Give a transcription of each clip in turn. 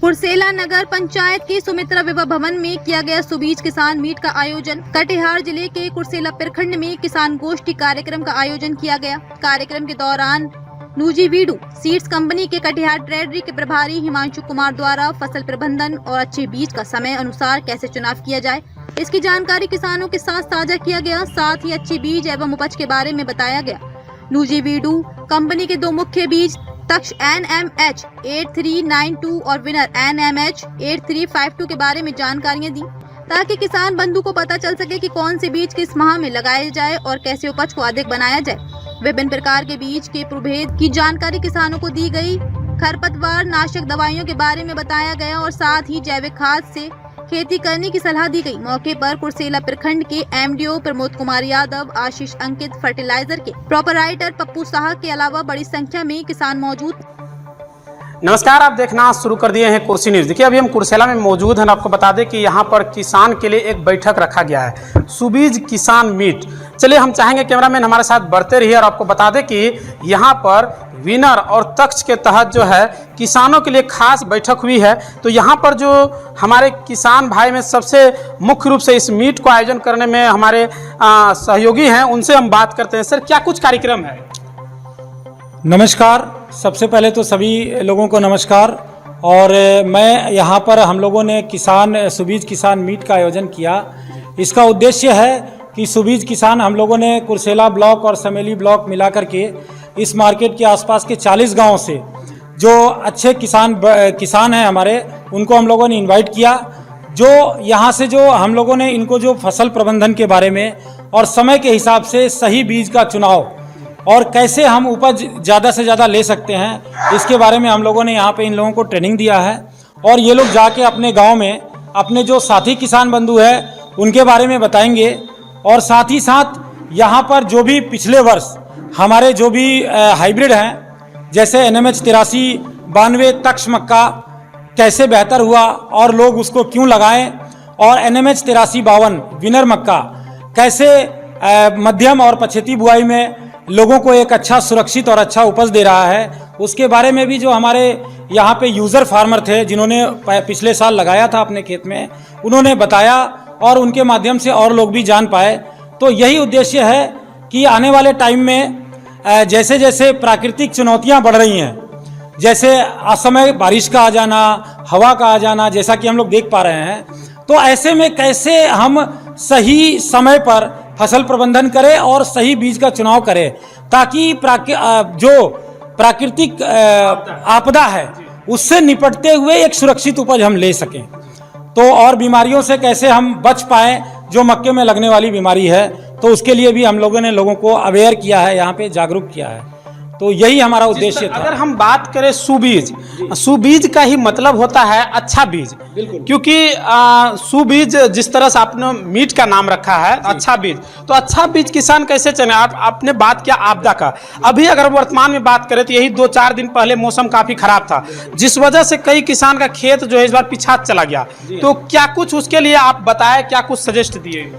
कुर्सेला नगर पंचायत की सुमित्रा विवाह भवन में किया गया सुबीज किसान मीट का आयोजन। कटिहार जिले के कुर्सेला प्रखंड में किसान गोष्ठी कार्यक्रम का आयोजन किया गया। कार्यक्रम के दौरान नुजीवीडू सीड्स कंपनी के कटिहार ट्रेडरी के प्रभारी हिमांशु कुमार द्वारा फसल प्रबंधन और अच्छे बीज का समय अनुसार कैसे चुनाव किया जाए, इसकी जानकारी किसानों के साथ साझा किया गया। साथ ही अच्छे बीज एवं उपज के बारे में बताया गया। नुजीवीडू कंपनी के 2 मुख्य बीज तक्ष NMH 8392 और विनर NMH 8352 के बारे में जानकारियां दी, ताकि किसान बंधु को पता चल सके कि कौन से बीज किस माह में लगाए जाए और कैसे उपज को अधिक बनाया जाए। विभिन्न प्रकार के बीज के प्रभेद की जानकारी किसानों को दी गई। खरपतवार नाशक दवाइयों के बारे में बताया गया और साथ ही जैविक खाद से खेती करने की सलाह दी गई। मौके पर कुर्सेला प्रखंड के MDO प्रमोद कुमार यादव, आशीष अंकित, फर्टिलाइजर के प्रोपराइटर पप्पू साह के अलावा बड़ी संख्या में किसान मौजूद। नमस्कार, आप देखना शुरू कर दिए हैं कुर्सी न्यूज। देखिए, अभी हम कुर्सेला में मौजूद हैं। आपको बता दें कि यहाँ पर किसान के लिए एक बैठक रखा गया है, सुबीज किसान मीट। चलिए, हम चाहेंगे कैमरामैन हमारे साथ बढ़ते रहिए और आपको बता दें कि यहाँ पर विनर और तक्ष के तहत जो है किसानों के लिए खास बैठक हुई है। तो यहाँ पर जो हमारे किसान भाई में सबसे मुख्य रूप से इस मीट को आयोजन करने में हमारे सहयोगी हैं, उनसे हम बात करते हैं। सर, क्या कुछ कार्यक्रम है? नमस्कार, सबसे पहले तो सभी लोगों को नमस्कार। और मैं यहाँ पर हम लोगों ने सुबीज किसान मीट का आयोजन किया। इसका उद्देश्य है कि सुबीज किसान हम लोगों ने कुर्सेला ब्लॉक और समेली ब्लॉक मिला करके इस मार्केट के आसपास के 40 गांव से जो अच्छे किसान हैं हमारे, उनको हम लोगों ने इनवाइट किया। जो यहाँ से जो हम लोगों ने इनको जो फसल प्रबंधन के बारे में और समय के हिसाब से सही बीज का चुनाव और कैसे हम उपज ज़्यादा से ज़्यादा ले सकते हैं, इसके बारे में हम लोगों ने यहाँ पे इन लोगों को ट्रेनिंग दिया है। और ये लोग जाके अपने गांव में अपने जो साथी किसान बंधु हैं उनके बारे में बताएंगे। और साथ ही साथ यहाँ पर जो भी पिछले वर्ष हमारे जो भी हाइब्रिड हैं, जैसे NMH 8392 तक्ष मक्का कैसे बेहतर हुआ और लोग उसको क्यों लगाएं, और NMH 8352 विनर मक्का कैसे मध्यम और पछेती बुआई में लोगों को एक अच्छा सुरक्षित और अच्छा उपज दे रहा है, उसके बारे में भी जो हमारे यहाँ पे यूज़र फार्मर थे जिन्होंने पिछले साल लगाया था अपने खेत में, उन्होंने बताया और उनके माध्यम से और लोग भी जान पाए। तो यही उद्देश्य है कि आने वाले टाइम में जैसे जैसे प्राकृतिक चुनौतियाँ बढ़ रही हैं, जैसे असमय बारिश का आ जाना, हवा का आ जाना, जैसा कि हम लोग देख पा रहे हैं, तो ऐसे में कैसे हम सही समय पर फसल प्रबंधन करें और सही बीज का चुनाव करें, ताकि जो प्राकृतिक आपदा है उससे निपटते हुए एक सुरक्षित उपज हम ले सकें। तो और बीमारियों से कैसे हम बच पाएँ जो मक्के में लगने वाली बीमारी है, तो उसके लिए भी हम लोगों ने लोगों को अवेयर किया है, यहाँ पे जागरूक किया है। तो यही हमारा उद्देश्य था। अगर हम बात करें सुबीज का ही मतलब होता है अच्छा बीज, क्योंकि सुबीज जिस तरह से आपने मीट का नाम रखा है अच्छा बीज, तो अच्छा बीज किसान कैसे चुने? आपने बात किया आपदा का। अभी अगर वर्तमान में बात करें तो यही 2-4 दिन पहले मौसम काफी खराब था, जिस वजह से कई किसान का खेत जो है इस बार पिछात चला गया। तो क्या कुछ उसके लिए आप बताएं, क्या कुछ सजेस्ट दिए?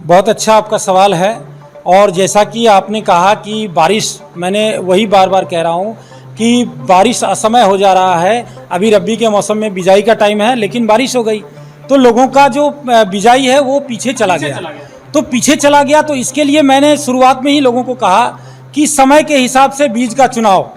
बहुत अच्छा आपका सवाल है। और जैसा कि आपने कहा कि बारिश, मैंने वही बार बार कह रहा हूँ कि बारिश असमय हो जा रहा है। अभी रब्बी के मौसम में बिजाई का टाइम है, लेकिन बारिश हो गई तो लोगों का जो बिजाई है वो पीछे चला गया। तो पीछे चला गया, तो इसके लिए मैंने शुरुआत में ही लोगों को कहा कि समय के हिसाब से बीज का चुनाव,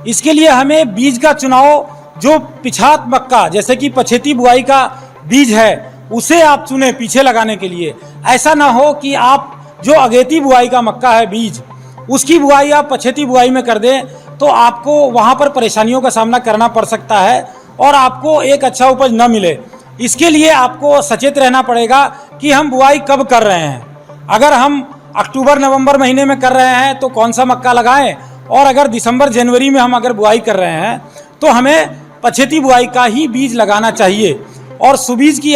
इसके लिए हमें बीज का चुनाव जो पिछात मक्का जैसे कि पछेती बुआई का बीज है उसे आप चुने पीछे लगाने के लिए। ऐसा ना हो कि आप जो अगेती बुआई का मक्का है बीज, उसकी बुआई आप पछेती बुआई में कर दें, तो आपको वहाँ पर परेशानियों का सामना करना पड़ सकता है और आपको एक अच्छा उपज न मिले। इसके लिए आपको सचेत रहना पड़ेगा कि हम बुआई कब कर रहे हैं। अगर हम अक्टूबर-नवंबर महीने में कर रहे हैं तो कौन सा मक्का लगाएं, और अगर दिसंबर-जनवरी में हम अगर बुआई कर रहे हैं तो हमें पछेती बुआई का ही बीज लगाना चाहिए। और सुबीज की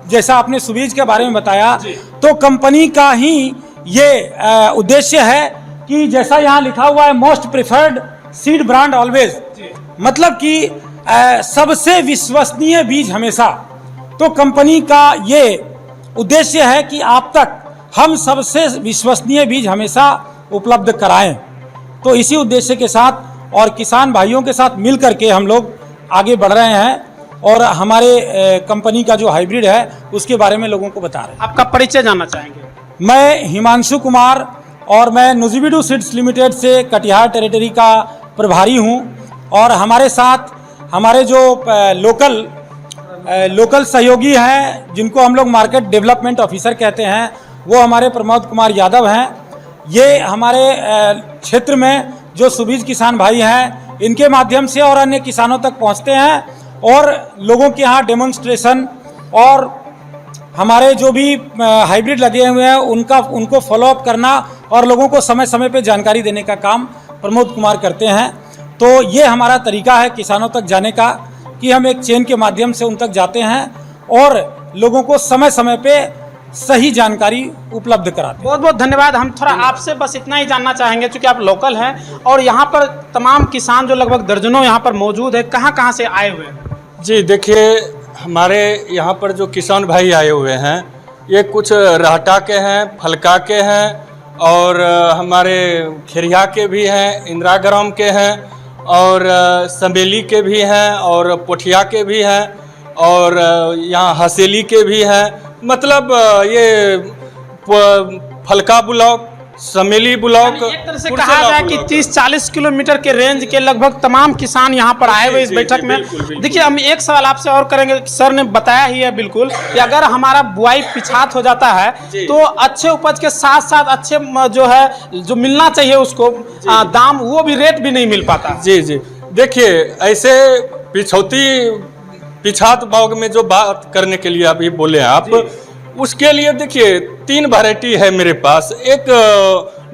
जैसा आपने सुबीज के बारे में बताया, तो कंपनी का ही ये उद्देश्य है कि जैसा यहाँ लिखा हुआ है most preferred seed brand always, मतलब कि सबसे विश्वसनीय बीज हमेशा। तो कंपनी का ये उद्देश्य है कि आप तक हम सबसे विश्वसनीय बीज हमेशा उपलब्ध कराएं। तो इसी उद्देश्य के साथ और किसान भाइयों के साथ मिल करके हम लोग आगे बढ़ रहे हैं। और हमारे कंपनी का जो हाइब्रिड है उसके बारे में लोगों को बता रहे हैं। आपका परिचय जानना चाहेंगे? मैं हिमांशु कुमार और मैं नुजिबिडू सीड्स लिमिटेड से कटिहार टेरिटरी का प्रभारी हूं और हमारे साथ हमारे जो लोकल सहयोगी हैं जिनको हम लोग मार्केट डेवलपमेंट ऑफिसर कहते हैं वो हमारे प्रमोद कुमार यादव हैं। ये हमारे क्षेत्र में जो सुबीज किसान भाई हैं इनके माध्यम से और अन्य किसानों तक पहुंचते हैं और लोगों के यहाँ डेमोन्स्ट्रेशन और हमारे जो भी हाइब्रिड लगे हुए हैं उनको फॉलोअप करना और लोगों को समय समय पे जानकारी देने का काम प्रमोद कुमार करते हैं। तो ये हमारा तरीका है किसानों तक जाने का कि हम एक चेन के माध्यम से उन तक जाते हैं और लोगों को समय समय पे सही जानकारी उपलब्ध कराते हैं। बहुत बहुत धन्यवाद। हम थोड़ा आपसे बस इतना ही जानना चाहेंगे क्योंकि आप लोकल हैं और यहाँ पर तमाम किसान जो लगभग दर्जनों यहाँ पर मौजूद है, कहाँ कहाँ से आए हुए हैं? जी देखिए, हमारे यहाँ पर जो किसान भाई आए हुए हैं ये कुछ रहटा के हैं, फलका के हैं और हमारे खेरिया के भी हैं, इंदिरा ग्राम के हैं और संबेली के भी हैं और पोठिया के भी हैं और यहाँ हसेली के भी हैं। मतलब ये फलका ब्लॉक, समेली ब्लॉक, एक तरह से कहा जाए कि 30-40 किलोमीटर के रेंज के लगभग तमाम किसान यहाँ पर आए हुए इस बैठक में। देखिए, हम एक सवाल आपसे और करेंगे। सर ने बताया ही है बिल्कुल कि अगर हमारा बुआई पिछात हो जाता है तो अच्छे उपज के साथ साथ अच्छे जो है जो मिलना चाहिए उसको दाम, वो भी रेट भी नहीं मिल पाता। जी जी, देखिए ऐसे पिछात बाग में जो बात करने के लिए अभी बोले आप, उसके लिए देखिए 3 वैरायटी है मेरे पास। एक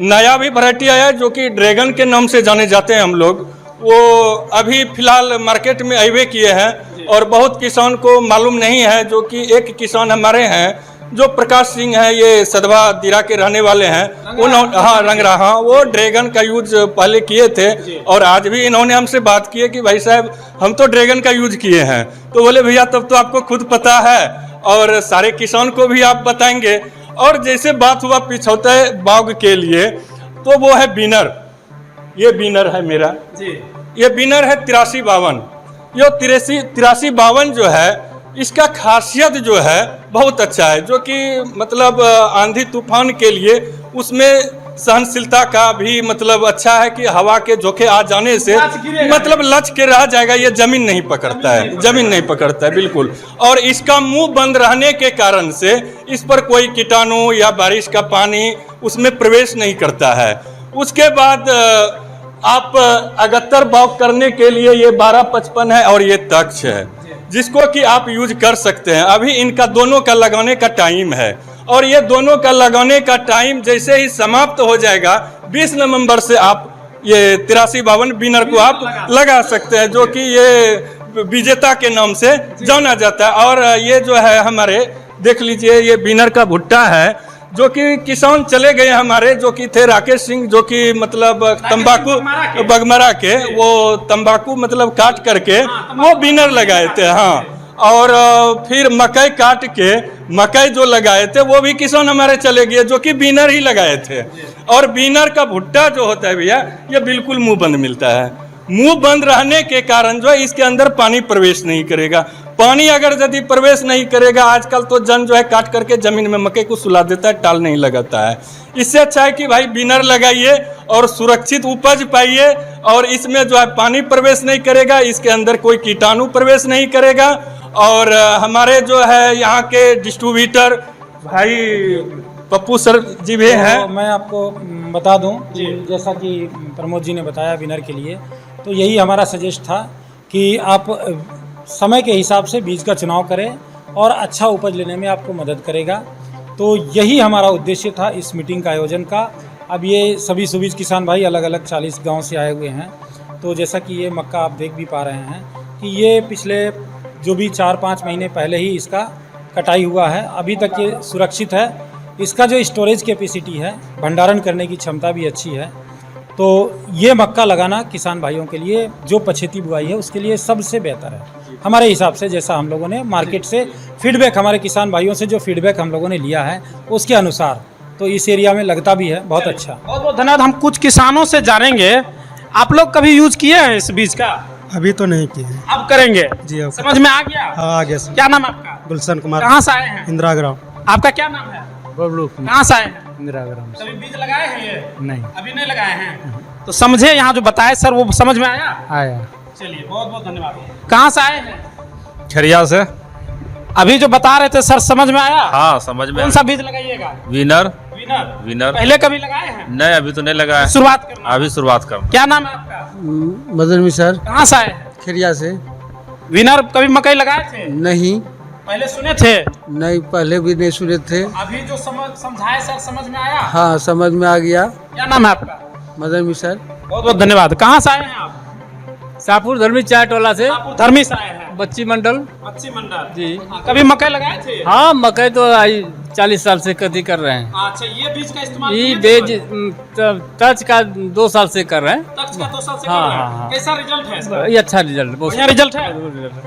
नया भी वैरायटी आया है जो कि ड्रैगन के नाम से जाने जाते हैं हम लोग, वो अभी फिलहाल मार्केट में आए किए हैं और बहुत किसान को मालूम नहीं है। जो कि एक किसान हमारे हैं जो प्रकाश सिंह है, ये सदवा दिरा के रहने वाले हैं, उन्होंने रंगरा वो ड्रैगन का यूज पहले किए थे और आज भी इन्होंने हमसे बात की है कि भाई साहब हम तो ड्रैगन का यूज किए हैं। तो बोले भैया तब तो आपको खुद पता है और सारे किसान को भी आप बताएंगे। और जैसे बात हुआ पिछौते बाग के लिए, तो वो है बिनर, ये बिनर है मेरा जी, ये बिनर है 8352। ये 8352 जो है इसका खासियत जो है बहुत अच्छा है, जो कि मतलब आंधी तूफान के लिए उसमें सहनशीलता का भी मतलब अच्छा है कि हवा के झोंके आ जाने से मतलब लच के रह जाएगा, ये जमीन नहीं पकड़ता है, जमीन नहीं पकड़ता है बिल्कुल। और इसका मुंह बंद रहने के कारण से इस पर कोई कीटाणु या बारिश का पानी उसमें प्रवेश नहीं करता है। उसके बाद आप अगत्तर बाग करने के लिए ये 1255 है और ये तक्ष है, जिसको कि आप यूज कर सकते हैं। अभी इनका दोनों का लगाने का टाइम है और ये दोनों का लगाने का टाइम जैसे ही समाप्त हो जाएगा 20 नवंबर से आप ये 8352 बिनर को आप लगा सकते हैं, जो कि ये विजेता के नाम से जाना जाता है। और ये जो है हमारे देख लीजिए, ये बिनर का भुट्टा है जो कि किसान चले गए हमारे, जो कि थे राकेश सिंह, जो कि मतलब तंबाकू बगमरा के वो तंबाकू मतलब काट करके वो बिनर लगाए थे। हाँ, और फिर मकई काट के मकई जो लगाए थे वो भी किसान हमारे चले गए, जो कि बिनर ही लगाए थे। और बिनर का भुट्टा जो होता है भैया, ये बिल्कुल मुंह बंद मिलता है। मुंह बंद रहने के कारण जो है इसके अंदर पानी प्रवेश नहीं करेगा। पानी अगर यदि प्रवेश नहीं करेगा, आजकल तो जन जो है काट करके जमीन में मकई को सुला देता है, टाल नहीं लगाता है। इससे अच्छा है कि भाई बिनर लगाइए और सुरक्षित उपज पाइए और इसमें जो है पानी प्रवेश नहीं करेगा, इसके अंदर कोई कीटाणु प्रवेश नहीं करेगा। और हमारे जो है यहाँ के डिस्ट्रीब्यूटर भाई पप्पू सर जी भी हैं। तो मैं आपको बता दूं, जैसा कि प्रमोद जी ने बताया बिनर के लिए, तो यही हमारा सजेस्ट था कि आप समय के हिसाब से बीज का चुनाव करें और अच्छा उपज लेने में आपको मदद करेगा। तो यही हमारा उद्देश्य था इस मीटिंग का आयोजन का। अब ये सभी सुबीज किसान भाई अलग अलग 40 गांव से आए हुए हैं। तो जैसा कि ये मक्का आप देख भी पा रहे हैं कि ये पिछले जो भी 4-5 महीने पहले ही इसका कटाई हुआ है, अभी तक ये सुरक्षित है। इसका जो स्टोरेज कैपेसिटी है, भंडारण करने की क्षमता भी अच्छी है। तो ये मक्का लगाना किसान भाइयों के लिए जो पछेती बुआई है उसके लिए सबसे बेहतर है हमारे हिसाब से। जैसा हम लोगों ने मार्केट से फीडबैक, हमारे किसान भाइयों से जो फीडबैक हम लोगों ने लिया है उसके अनुसार तो इस एरिया में लगता भी है बहुत अच्छा। बहुत बहुत धन्यवाद। हम कुछ किसानों से जानेंगे, आप लोग कभी यूज किए हैं इस बीज का? अभी तो नहीं किए हैं। अब करेंगे जी अब समझ में आ गया। हाँ आ गया सर। क्या नाम है आपका? गुलशन कुमार, कहाँ से आए हैं? इंदिरा ग्राम। आपका क्या नाम है? बबलू कहाँ से आए हैं? इंदिरा ग्राम कभी बीज लगाए हैं ये? नहीं अभी नहीं लगाए हैं। तो समझे यहाँ जो बताए सर वो समझ में आया? आया। चलिए बहुत बहुत धन्यवाद। कहाँ से आए हैं? खरिया से। अभी जो बता रहे थे सर समझ में आया? हाँ समझ में। कौन सा बीज लगाइएगा? विनर। विनर। विनर पहले कभी लगाए हैं? नहीं अभी तो नहीं लगा है, शुरुआत करना। अभी शुरुआत कर। क्या नाम है आपका? मदन मिसर कहाँ से आए हैं? खिरिया से। विनर कभी मकई लगाए थे? नहीं पहले सुने थे? नहीं पहले भी नहीं सुने थे। अभी जो समझाए सर समझ में आया? हाँ समझ में आ गया। क्या नाम है आपका? मदन मिसर। बहुत बहुत धन्यवाद। कहाँ से आए हैं आप? शाहपुर धर्मी चाय टोला से। धर्मी से आए हैं। बच्ची मंडल। बच्ची मंडल जी। कभी मकई लगाए थे? हाँ मकई तो आई 40 साल से कदी कर रहे हैं। अच्छा ये बीज का इस्तेमाल ये किए थे बेज टच का 2 साल से कर रहे हैं। तख्त का 2 साल से हाँ, कर रहे हैं। हाँ, हाँ। कैसा रिजल्ट है इसका? ये अच्छा रिजल्ट बढ़िया रिजल्ट है।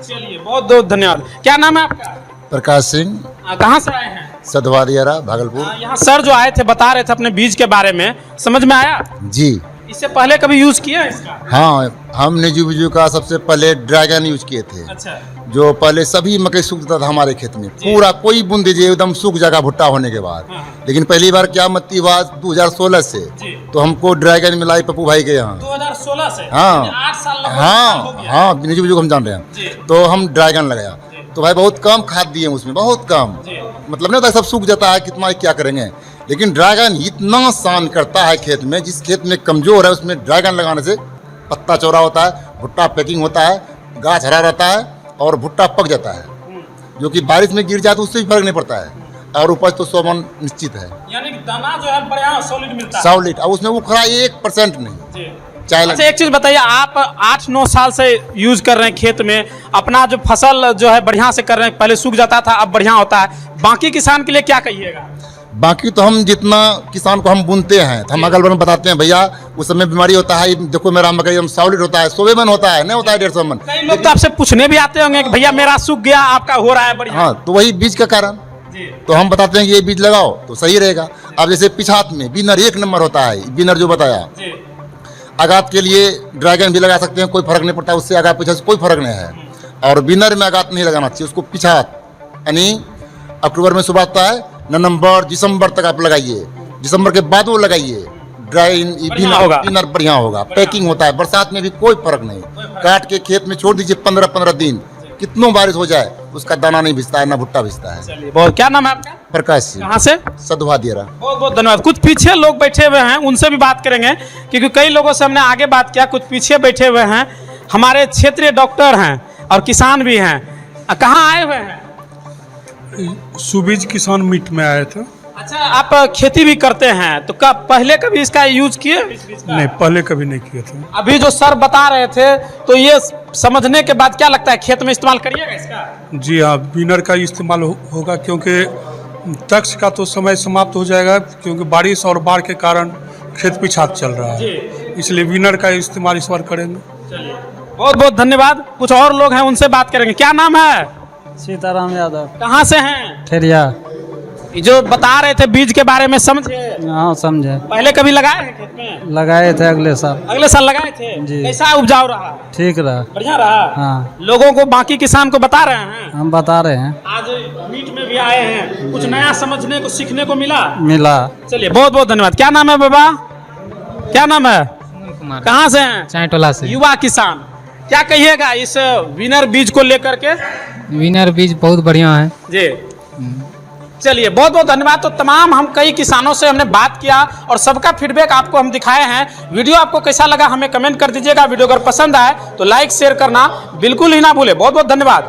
चलिए बहुत बहुत धन्यवाद। क्या नाम है आपका? प्रकाश सिंह, कहाँ से आए हैं? सधवा दियारा, भागलपुर। यहाँ सर जो आए थे बता रहे थे अपने बीज के बारे में, समझ में आया? जी इससे पहले कभी यूज किया है इसका? हाँ, हमने जुबिजू का सबसे पहले ड्रैगन यूज किए थे। अच्छा जो पहले सभी मकई सूख जाता था हमारे खेत में, पूरा कोई बूंद दीजिए एकदम सूख जाएगा भुट्टा होने के बाद। लेकिन पहली बार क्या मत्ती हुआ 2016 से, तो हमको ड्रैगन मिलाई पप्पू भाई के यहाँ। 2016 से? हाँ। यानी 8 साल लगभग हो हाँ गया। हाँ जुबिजू को हम जान रहे जी। हैं। तो हम ड्रैगन लगाया, तो भाई बहुत कम खाद दिए उसमें, बहुत कम। मतलब नहीं होता सब सूख जाता है, कितना क्या करेंगे। लेकिन ड्रैगन इतना शान करता है खेत में, जिस खेत में कमजोर है उसमें ड्रैगन लगाने से पत्ता चौड़ा होता है, भुट्टा पैकिंग होता है, गाछ हरा रहता है और भुट्टा पक जाता है। जो कि बारिश में गिर जाए तो उससे भी फर्क नहीं पड़ता है, और उपज तो 100 मन निश्चित है। यानी कि दाना जो है बढ़िया सॉलिड मिलता है। सॉलिड, और उसमें उखड़ा 1% नहीं। चाहे अच्छा एक चीज बताइए, आप 8-9 साल से यूज कर रहे हैं खेत में, अपना जो फसल जो है बढ़िया से कर रहे हैं, पहले सूख जाता था अब बढ़िया होता है, बाकी किसान के लिए क्या कहिएगा? बाकी तो हम जितना किसान को हम बुनते हैं तो हम अगल बगल बताते हैं भैया उस समय बीमारी होता है, देखो मेरा मकई एकदम सॉलिड होता है, 100 मन होता है, नहीं होता है 150 मन। कई लोग तो आपसे पूछने भी आते होंगे कि भैया मेरा सूख गया, आपका हो रहा है बढ़िया। हाँ, तो वही बीज का कारण। तो हम बताते हैं कि ये बीज लगाओ तो सही रहेगा। अब जैसे पिछात में विनर 1 नंबर होता है, विनर जो बताया। आगात के लिए ड्रैगन भी लगा सकते हैं, कोई फर्क नहीं पड़ता, उससे आगात पीछे से कोई फर्क नहीं है। और विनर में आगात नहीं लगाना चाहिए, उसको पिछात यानी अक्टूबर में सुबह आता है, नवंबर दिसंबर तक आप लगाइए, दिसंबर के बाद वो लगाइए। विनर बढ़िया होगा, पैकिंग होता है, बरसात में भी कोई फर्क नहीं। काट के खेत में छोड़ दीजिए 15-15 दिन, कितनों बारिश हो जाए उसका दाना नहीं भिजता है, ना भुट्टा भिजता है। बहुत क्या नाम है आपका? प्रकाश सिंह, कहाँ से? सधवा दियारा। बहुत बहुत धन्यवाद। कुछ पीछे लोग बैठे हुए हैं, उनसे भी बात करेंगे, क्योंकि कई लोगों से हमने आगे बात किया, कुछ पीछे बैठे हुए हैं, हमारे क्षेत्रीय डॉक्टर हैं और किसान भी हैं। कहाँ आए हुए हैं? सुबीज किसान मीट में आए थे। अच्छा आप खेती भी करते हैं, तो कब पहले कभी इसका यूज किए? नहीं पहले कभी नहीं किए थे। अभी जो सर बता रहे थे, तो ये समझने के बाद क्या लगता है, खेत में इस्तेमाल करिएगा इसका? जी हाँ, विनर का इस्तेमाल होगा, क्योंकि तक्ष का तो समय समाप्त हो जाएगा, क्योंकि बारिश और बाढ़ के कारण खेत पिछात चल रहा है, इसलिए विनर का इस्तेमाल इस बार करेंगे। बहुत बहुत धन्यवाद। कुछ और लोग हैं, उनसे बात करेंगे। क्या नाम है? सीताराम यादव। कहाँ से हैं? खिरिया। जो बता रहे थे बीज के बारे में समझे? हाँ समझे। पहले कभी लगाए हैं खेत में? लगाए थे अगले साल। अगले साल लगाए थे? जी। कैसा उपजाऊ रहा? ठीक रहा। बढ़िया रहा। हाँ लोगों को, बाकी किसान को बता रहे हैं? हम बता रहे हैं। आज मीट में भी आए हैं, कुछ नया समझने को, सीखने को मिला। चलिए बहुत बहुत धन्यवाद। क्या नाम है बाबा? क्या नाम है? कहाँ से हैं? चाय टोला से। युवा किसान, क्या कहिएगा इस विनर बीज को लेकर के? विनर बीज बहुत बढ़िया है जी। चलिए बहुत बहुत धन्यवाद। तो तमाम हम कई किसानों से हमने बात किया और सबका फीडबैक आपको हम दिखाए हैं। वीडियो आपको कैसा लगा हमें कमेंट कर दीजिएगा। वीडियो अगर पसंद आए तो लाइक शेयर करना बिल्कुल ही ना भूले। बहुत बहुत धन्यवाद।